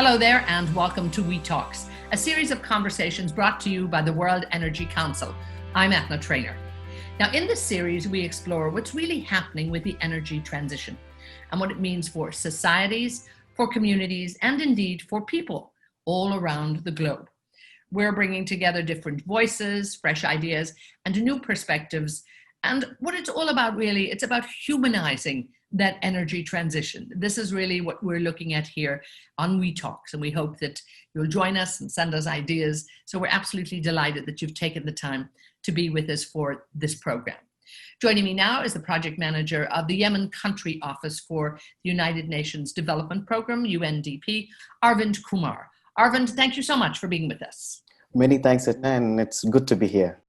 Hello there and welcome to We Talks, a series of conversations brought to you by the World Energy Council. I'm Athna Trainer. Now in this series we explore what's really happening with the energy transition and what it means for societies, for communities, and indeed for people all around the globe. We're bringing together different voices, fresh ideas, and new perspectives. And what it's all about really, it's about humanizing that energy transition. This is really what we're looking at here on We Talks, and we hope that you'll join us and send us ideas. So we're absolutely delighted that you've taken the time to be with us for this program. Joining me now is the project manager of the Yemen Country Office for the United Nations Development Programme, UNDP, Arvind Kumar. Arvind, thank you so much for being with us. Many thanks, Athna, and it's good to be here.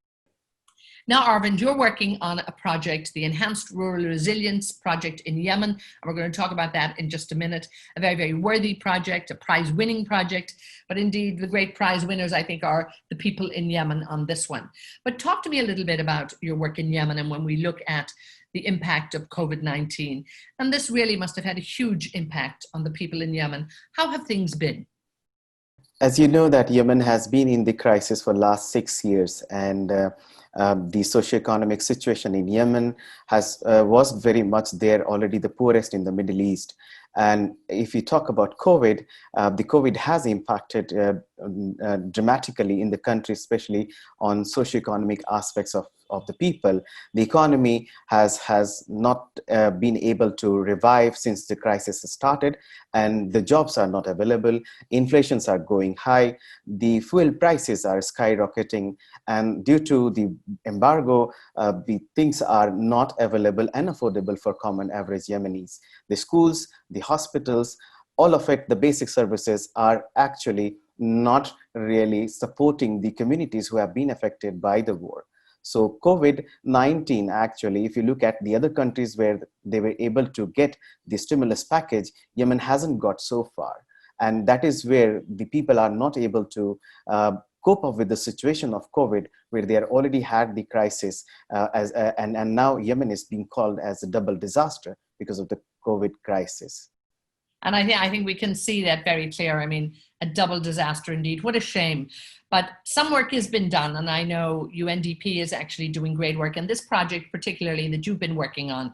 Now, Arvind, you're working on a project, the Enhanced Rural Resilience Project in Yemen, and we're going to talk about that in just a minute. A very, very worthy project, a prize-winning project, but indeed the great prize winners, I think, are the people in Yemen on this one. But talk to me a little bit about your work in Yemen and when we look at the impact of COVID-19. And this really must have had a huge impact on the people in Yemen. How have things been? As you know, that Yemen has been in the crisis for the last 6 years, and the socioeconomic situation in Yemen was very much there already, the poorest in the Middle East. And if you talk about COVID, the COVID has impacted dramatically in the country, especially on socioeconomic aspects of the people. The economy has not been able to revive since the crisis started, and the jobs are not available. Inflations are going high. The fuel prices are skyrocketing, and due to the embargo, the things are not available and affordable for common average Yemenis. The schools, the hospitals, all of it, the basic services are actually not really supporting the communities who have been affected by the war. So COVID-19, actually, if you look at the other countries where they were able to get the stimulus package, Yemen hasn't got so far. And that is where the people are not able to cope up with the situation of COVID, where they already had the crisis, and now Yemen is being called as a double disaster because of the COVID crisis. And I think we can see that very clear. I mean, a double disaster indeed. What a shame. But some work has been done, and I know UNDP is actually doing great work. And this project, particularly that you've been working on,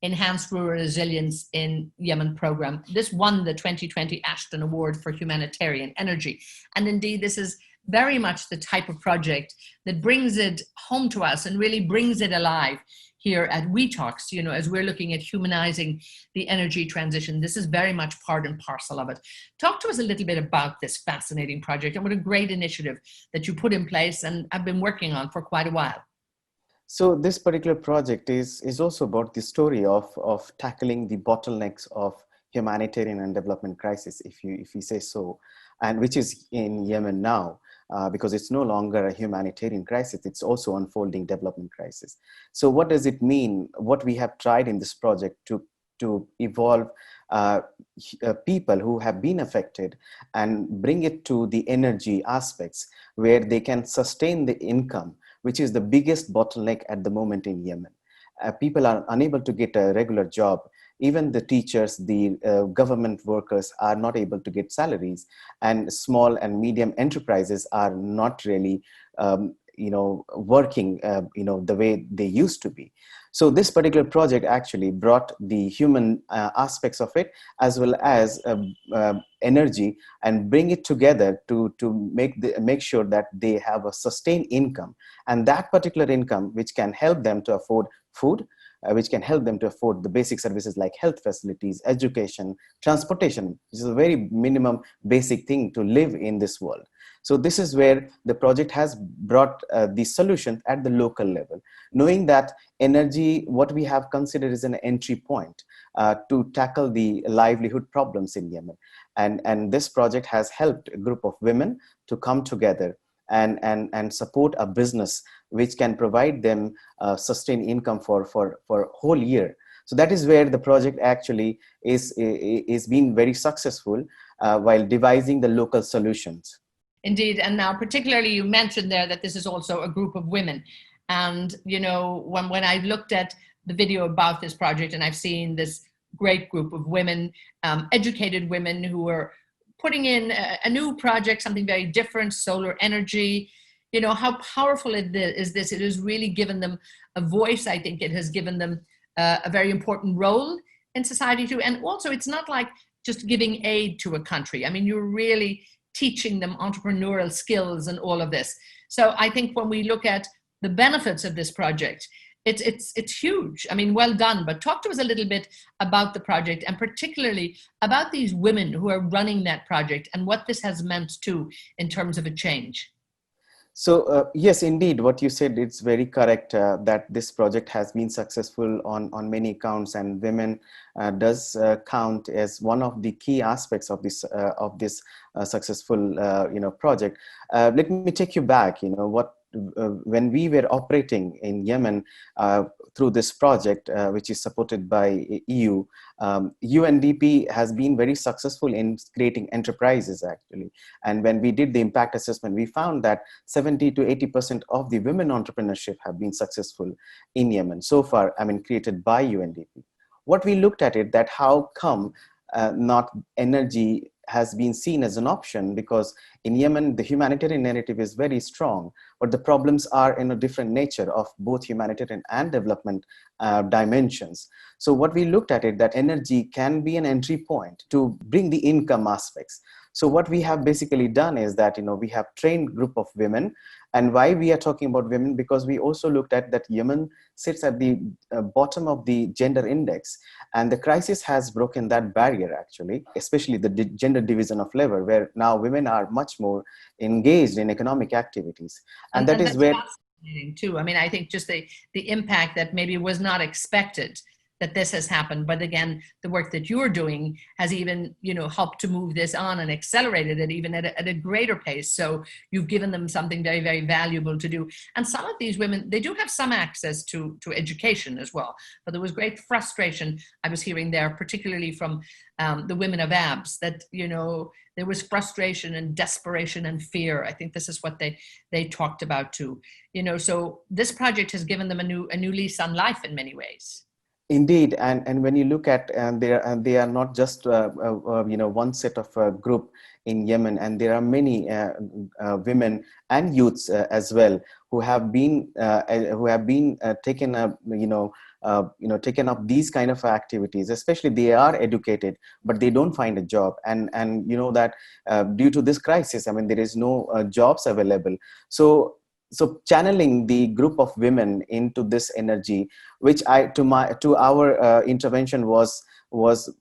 Enhanced Rural Resilience in Yemen program, this won the 2020 Ashton Award for Humanitarian Energy. And indeed, this is very much the type of project that brings it home to us and really brings it alive here at We Talks, as we're looking at humanizing the energy transition. This is very much part and parcel of it. Talk to us a little bit about this fascinating project and what a great initiative that you put in place and have been working on for quite a while. So this particular project is also about the story of tackling the bottlenecks of humanitarian and development crisis, if you say so, and which is in Yemen now. Because it's no longer a humanitarian crisis, it's also unfolding development crisis. So what does it mean? What we have tried in this project to evolve people who have been affected and bring it to the energy aspects where they can sustain the income, which is the biggest bottleneck at the moment in Yemen. People are unable to get a regular job. Even the teachers, the government workers are not able to get salaries, and small and medium enterprises are not really, working, the way they used to be. So this particular project actually brought the human aspects of it as well as energy and bring it together to make sure that they have a sustained income, and that particular income which can help them to afford food, which can help them to afford the basic services like health facilities, education, transportation, which is a very minimum basic thing to live in this world. So this is where the project has brought the solution at the local level, knowing that energy, what we have considered is an entry point to tackle the livelihood problems in Yemen. And this project has helped a group of women to come together and support a business which can provide them sustained income for a whole year. So that is where the project actually is being very successful while devising the local solutions. Indeed, and now particularly you mentioned there that this is also a group of women. And when I looked at the video about this project and I've seen this great group of women, educated women who are putting in a new project, something very different, solar energy. You know, how powerful is this? It has really given them a voice. I think it has given them a very important role in society too. And also, it's not like just giving aid to a country. I mean, you're really teaching them entrepreneurial skills and all of this. So I think when we look at the benefits of this project, it's huge. I mean, well done. But talk to us a little bit about the project, and particularly about these women who are running that project and what this has meant too in terms of a change. So yes, indeed, what you said, it's very correct that this project has been successful on many counts, and women does count as one of the key aspects of this successful project. Let me take you back. When we were operating in Yemen through this project, which is supported by EU, UNDP has been very successful in creating enterprises actually. And when we did the impact assessment, we found that 70 to 80% of the women entrepreneurship have been successful in Yemen so far, I mean, created by UNDP. What we looked at it, that how come not energy has been seen as an option, because in Yemen, the humanitarian narrative is very strong, but the problems are in a different nature of both humanitarian and development dimensions. So what we looked at it, that energy can be an entry point to bring the income aspects. So what we have basically done is that, we have trained group of women. And why we are talking about women? Because we also looked at that Yemen sits at the bottom of the gender index, and the crisis has broken that barrier actually, especially the gender division of labor, where now women are much more engaged in economic activities. And that is where fascinating too. I mean, I think just the impact that maybe was not expected that this has happened. But again, the work that you're doing has even, helped to move this on and accelerated it even at a greater pace. So you've given them something very, very valuable to do. And some of these women, they do have some access to education as well. But there was great frustration I was hearing there, particularly from the women of ABS, that, there was frustration and desperation and fear. I think this is what they talked about too. So this project has given them a new lease on life in many ways. Indeed, and when you look at, they are not just one set of group in Yemen, and there are many women and youths as well who have been taken up taken up these kind of activities. Especially they are educated, but they don't find a job, and that due to this crisis, I mean, there is no jobs available. So channeling the group of women into this energy, which to our intervention was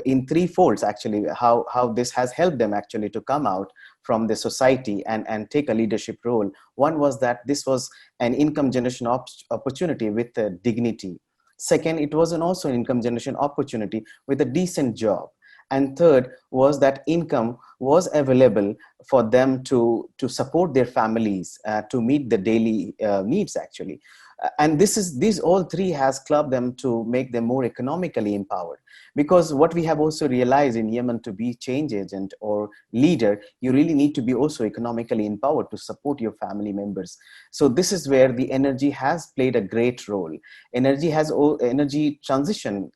in three folds actually, how this has helped them actually to come out from the society and take a leadership role. One was that this was an income generation opportunity with dignity. Second, it was also an income generation opportunity with a decent job. And third was that income was available for them to support their families, to meet the daily needs actually. And these all three has clubbed them to make them more economically empowered. Because what we have also realized in Yemen, to be change agent or leader, you really need to be also economically empowered to support your family members. So this is where the energy has played a great role. Energy transition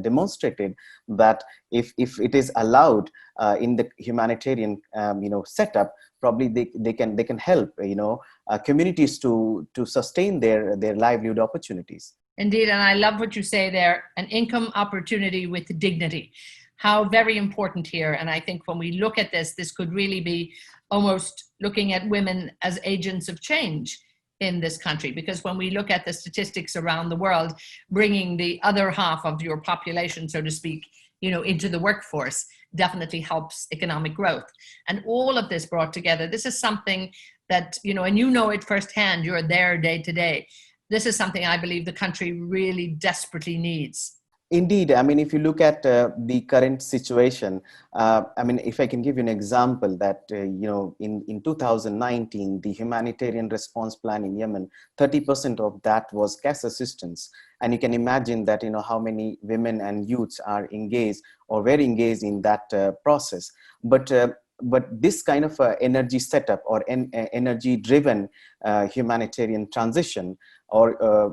demonstrated that if it is allowed in the humanitarian setup, probably they can help communities to sustain their livelihood opportunities. Indeed, and I love what you say there, an income opportunity with dignity. How very important here. And I think when we look at this could really be almost looking at women as agents of change in this country. Because when we look at the statistics around the world, bringing the other half of your population, so to speak, into the workforce definitely helps economic growth. And all of this brought together, this is something that, and it firsthand, you're there day to day. This is something I believe the country really desperately needs. Indeed. I mean, if you look at the current situation, I mean, if I can give you an example that, in 2019, the humanitarian response plan in Yemen, 30% of that was cash assistance. And you can imagine that, how many women and youths are engaged or very engaged in that process. But this kind of energy setup or energy driven humanitarian transition or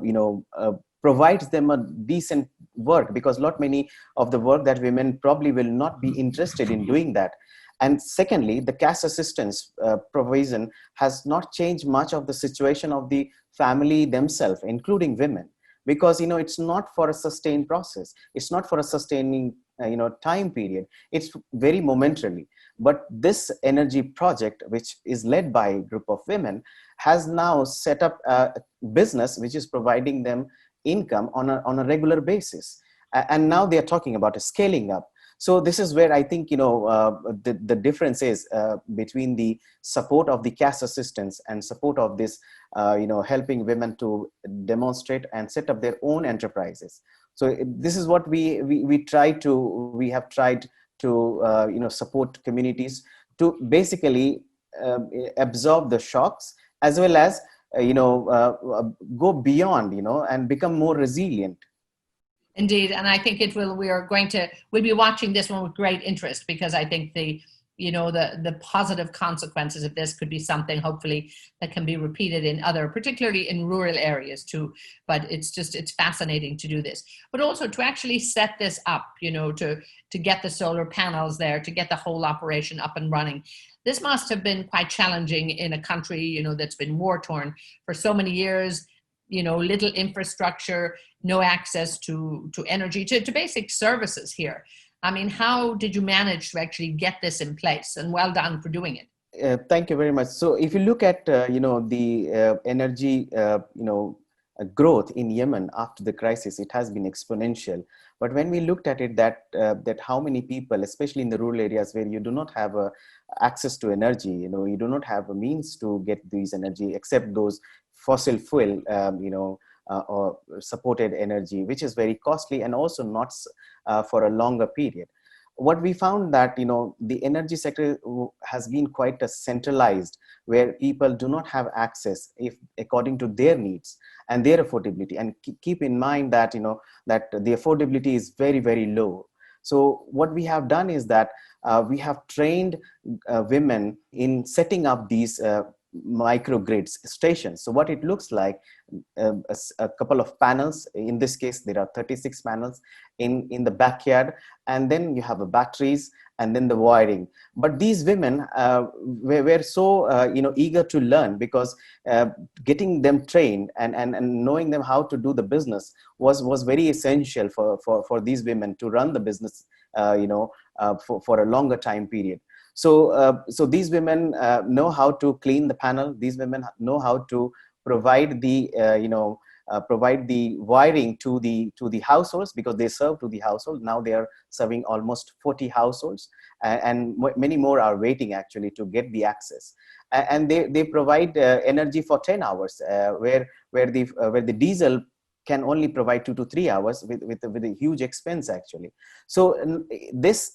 provides them a decent work, because lot many of the work that women probably will not be interested in doing that. And secondly, the cash assistance provision has not changed much of the situation of the family themselves, including women, because it's not for a sustained process, it's not for a sustaining time period, it's very momentarily. But this energy project, which is led by a group of women, has now set up a business which is providing them income on a regular basis. And now they are talking about a scaling up. So this is where I think the difference is between the support of the cash assistance and support of this helping women to demonstrate and set up their own enterprises. So this is what we have tried to support communities to basically absorb the shocks, as well as go beyond and become more resilient. Indeed, and I think it will. We'll be watching this one with great interest, because I think the positive consequences of this could be something, hopefully, that can be repeated in other, particularly in rural areas too. But it's fascinating to do this, but also to actually set this up, to get the solar panels there, to get the whole operation up and running. This must have been quite challenging in a country, that's been war torn for so many years. Little infrastructure, no access to energy, to basic services here. I mean, how did you manage to actually get this in place? And well done for doing it. Thank you very much. So if you look at, the energy, growth in Yemen after the crisis, it has been exponential. But when we looked at it, that how many people, especially in the rural areas where you do not have access to energy, you do not have a means to get these energy except those fossil fuel, or supported energy, which is very costly and also not for a longer period. What we found that, the energy sector has been quite a centralized, where people do not have access if according to their needs and their affordability. And keep in mind that, that the affordability is very, very low. So what we have done is that we have trained women in setting up these microgrids stations. So what it looks like, a couple of panels, in this case there are 36 panels in the backyard, and then you have batteries, and then the wiring. But these women were so eager to learn, because getting them trained and knowing them how to do the business was very essential for these women to run the business for a longer time period. So these women know how to clean the panel. These women know how to provide the provide the wiring to the households, because they serve to the household. Now they are serving almost 40 households, and many more are waiting actually to get the access. And they provide energy for 10 hours, where the diesel can only provide 2 to 3 hours with a huge expense actually. So this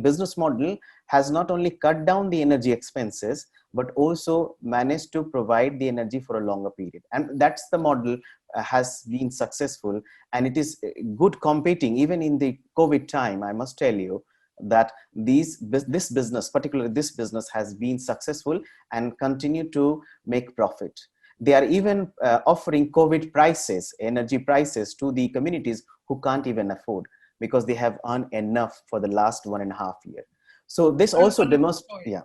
business model has not only cut down the energy expenses, but also managed to provide the energy for a longer period. And that's the model has been successful, and it is good competing even in the COVID time. I must tell you that this business, particularly this business, has been successful and continue to make profit. They are even offering COVID prices, energy prices, to the communities who can't even afford, because they have earned enough for the last 1.5 years. So this also demonstrates, yeah.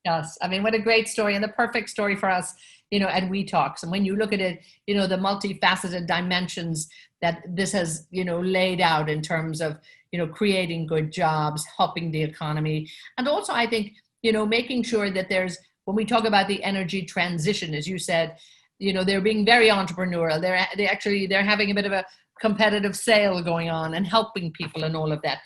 Yes, I mean, what a great story, and the perfect story for us, at We Talks. And when you look at it, the multifaceted dimensions that this has, laid out in terms of, creating good jobs, helping the economy, and also I think, making sure that there's, when we talk about the energy transition, as you said, they're being very entrepreneurial. They're having a bit of a competitive sale going on and helping people and all of that.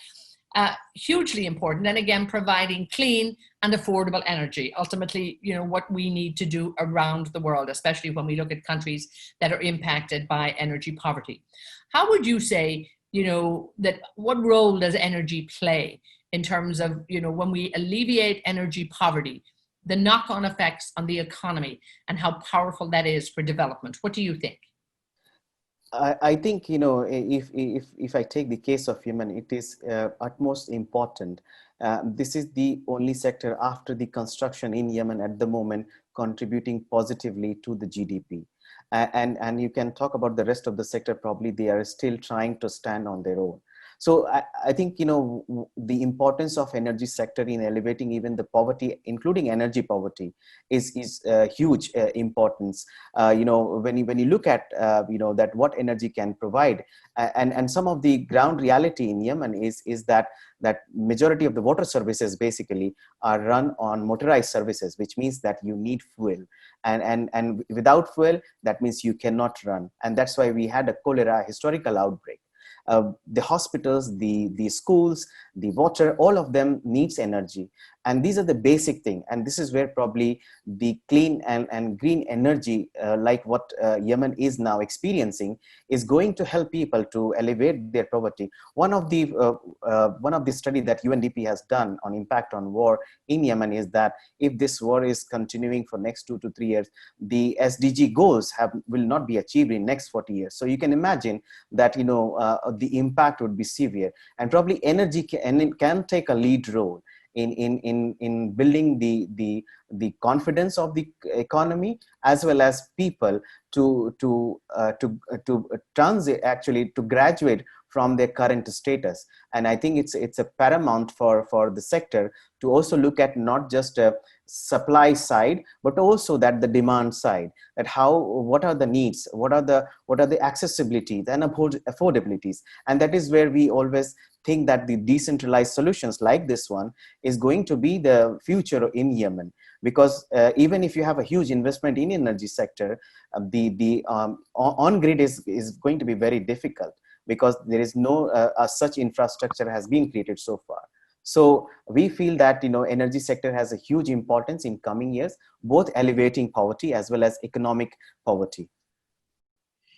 Hugely important. And again, providing clean and affordable energy, ultimately, what we need to do around the world, especially when we look at countries that are impacted by energy poverty. How would you say, that what role does energy play in terms of, when we alleviate energy poverty, the knock-on effects on the economy, and how powerful that is for development? What do you think? I think, if I take the case of Yemen, it is utmost important. This is the only sector after the construction in Yemen at the moment contributing positively to the GDP. And you can talk about the rest of the sector, probably they are still trying to stand on their own. So I think, you know, the importance of energy sector in elevating even the poverty, including energy poverty, is huge importance. You know, when you look at, you know, that what energy can provide, and some of the ground reality in Yemen is that majority of the water services basically are run on motorized services, which means that you need fuel, and without fuel, that means you cannot run. And that's why we had a cholera historical outbreak. The hospitals, the schools, the water, all of them needs energy. And these are the basic thing. And this is where probably the clean and green energy, like what Yemen is now experiencing, is going to help people to elevate their poverty. One of the study that UNDP has done on impact on war in Yemen is that if this war is continuing for next 2 to 3 years, the SDG goals will not be achieved in next 40 years. So you can imagine that, you know, the impact would be severe, and probably energy can take a lead role in building the confidence of the economy, as well as people to transit, actually to graduate from their current status. And I think it's a paramount for the sector to also look at not just a supply side, but also that the demand side, that what are the needs, what are the accessibility and affordabilities. And that is where we always think that the decentralized solutions like this one is going to be the future in Yemen. Because even if you have a huge investment in energy sector, the on-grid is going to be very difficult, because there is no such infrastructure has been created so far. So we feel that, you know, energy sector has a huge importance in coming years, both elevating poverty as well as economic poverty.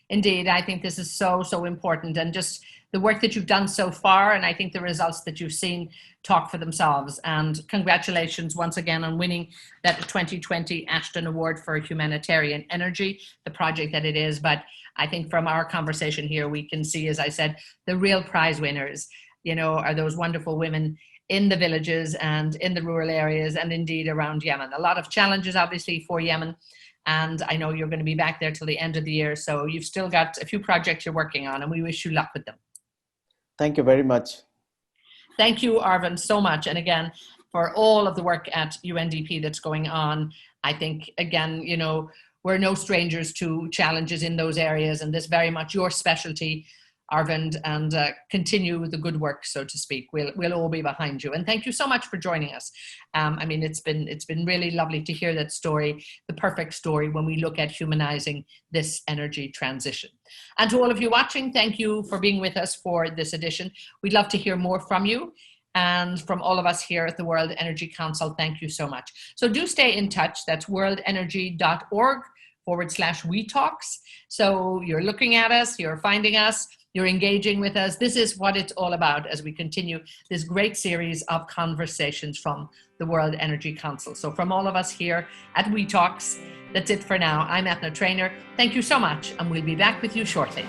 Indeed, I think this is so important, and just the work that you've done so far, and I think the results that you've seen talk for themselves. And congratulations once again on winning that 2020 Ashton Award for Humanitarian Energy, the project that it is. But I think from our conversation here, we can see, as I said, the real prize winners, you know, are those wonderful women in the villages and in the rural areas, and indeed around Yemen. A lot of challenges, obviously, for Yemen. And I know you're going to be back there till the end of the year. So you've still got a few projects you're working on, and we wish you luck with them. Thank you very much. Thank you, Arvind, so much. And again, for all of the work at UNDP that's going on. I think, again, you know, we're no strangers to challenges in those areas, and this very much your specialty, Arvind, and continue with the good work, so to speak. We'll all be behind you. And thank you so much for joining us. I mean, it's been really lovely to hear that story, the perfect story when we look at humanizing this energy transition. And to all of you watching, thank you for being with us for this edition. We'd love to hear more from you. And from all of us here at the World Energy Council, thank you so much. So do stay in touch. That's worldenergy.org/WeTalks. So you're looking at us, you're finding us, you're engaging with us. This is what it's all about as we continue this great series of conversations from the World Energy Council. So from all of us here at WeTalks, that's it for now. I'm Ethna Trainer. Thank you so much, and we'll be back with you shortly.